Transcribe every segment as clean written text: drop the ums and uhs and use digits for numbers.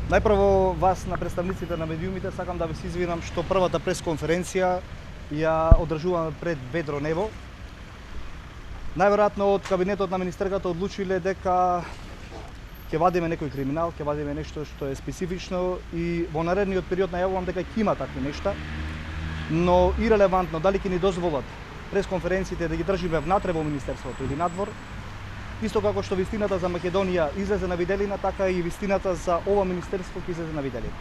Најпрво вас на представниците на медиумите сакам да ви се извинам што првата пресконференција ја одржуваме пред ведро небо. Најверојатно од кабинетот на министерката одлучиле дека ќе вадиме некој криминал, ќе вадиме нешто што е специфично и во наредниот период најавувам дека ќе има такви нешта, но ирелевантно дали ќе ни дозволат пресконференциите да ги држиме внатре во министерството или надвор. Исто како што вистината за Македонија излезе на виделина, така и вистината за ова министерство ќе излезе на виделина.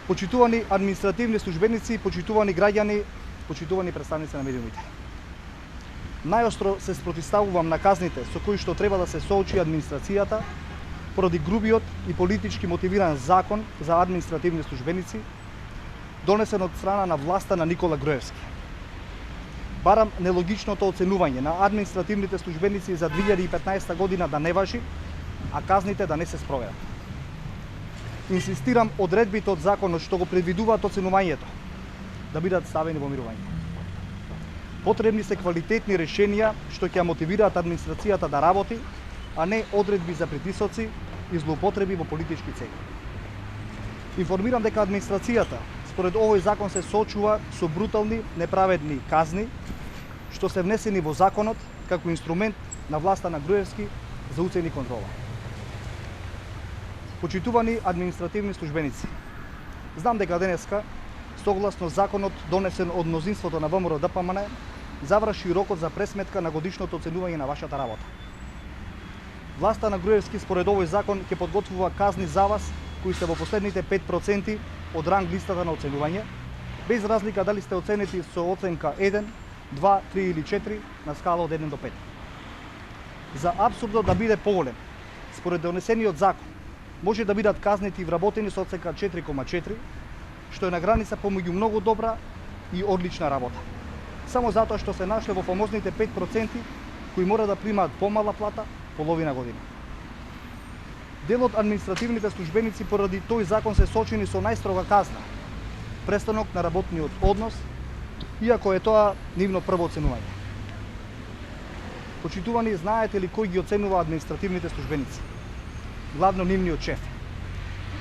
Почитувани административни службеници, почитувани граѓани, почитувани представници на медиумите. Најостро се спротивставувам на казните со кои што треба да се соочи администрацијата поради грубиот и политички мотивиран закон за административни службеници, донесен од страна на власта на Никола Груевски. Барам нелогичното оценување на административните службеници за 2015 година да не важи, а казните да не се спроведат. Инсистирам одредбите од законот што го предвидуваат оценувањето да бидат ставени во мирување. Потребни се квалитетни решенија што ќе мотивираат администрацијата да работи, а не одредби за притисоци и злоупотреби во политички цели. Информирам дека администрацијата според овој закон се соочува со брутални, неправедни казни, што се внесени во законот како инструмент на власта на Груевски за уцени контрола. Почитувани административни службеници, знам дека денеска, согласно законот донесен од мнозинството на ВМРО-ДПМН, заврши рокот за пресметка на годишното оценување на вашата работа. Власта на Груевски според овој закон ќе подготвува казни за вас кои се во последните 5% од ранг листата на оценување, без разлика дали сте оценети со оценка 1, 2, 3 или 4 на скала од 1 до 5. За апсурдот да биде поголем, според донесениот закон, може да бидат казнети и вработени со оценка 4,4, што е на граница помеѓу многу добра и одлична работа. Само затоа што се нашле во фамозните 5% кои мора да примаат помала плата половина година. Дел од административните службеници поради тој закон се соочени со најстрога казна, престанок на работниот однос, иако е тоа нивно прво оценување. Почитувани, знаете ли кој ги оценува административните службеници? Главно нивниот шеф.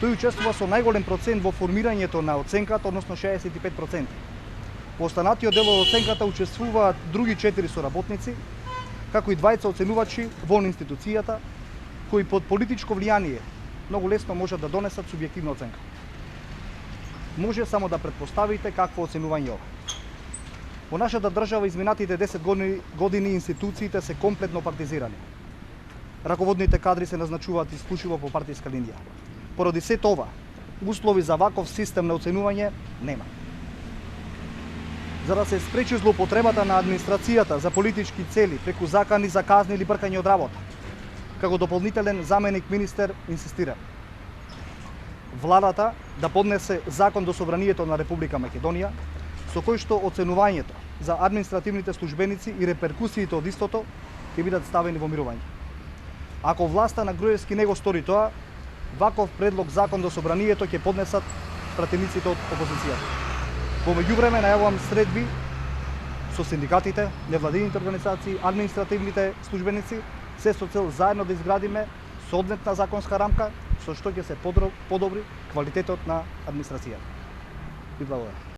Тој учествува со најголем процент во формирањето на оценката, односно 65%. Во останатиот дел од оценката учествуваат други 4 соработници, како и двајца оценувачи во институцијата, кои под политичко влијание многу лесно можат да донесат субјективна оценка. Може само да претпоставите какво оценување ова. Во нашата држава изминатите 10 години институциите се комплетно партизирани. Раководните кадри се назначуваат исклучиво по партиска линија. Поради се тоа, услови за ваков систем на оценување нема. За да се спречи злоупотребата на администрацијата за политички цели преку закани за казни или бркање од работа, како дополнителен заменик министер инсистира владата да поднесе закон до Собранието на Република Македонија, со кој што оценувањето за административните службеници и реперкусиите од истото ќе бидат ставени во мирување. Ако власта на Груевски не го стори тоа, ваков предлог закон до Собранието ќе поднесат пратениците од опозицијата. Во меѓувреме најавувам средби со синдикатите, невладините организации, административните службеници, се со цел заедно да изградиме соодветна законска рамка со што ќе се подобри квалитетот на администрацијата. И благодарам.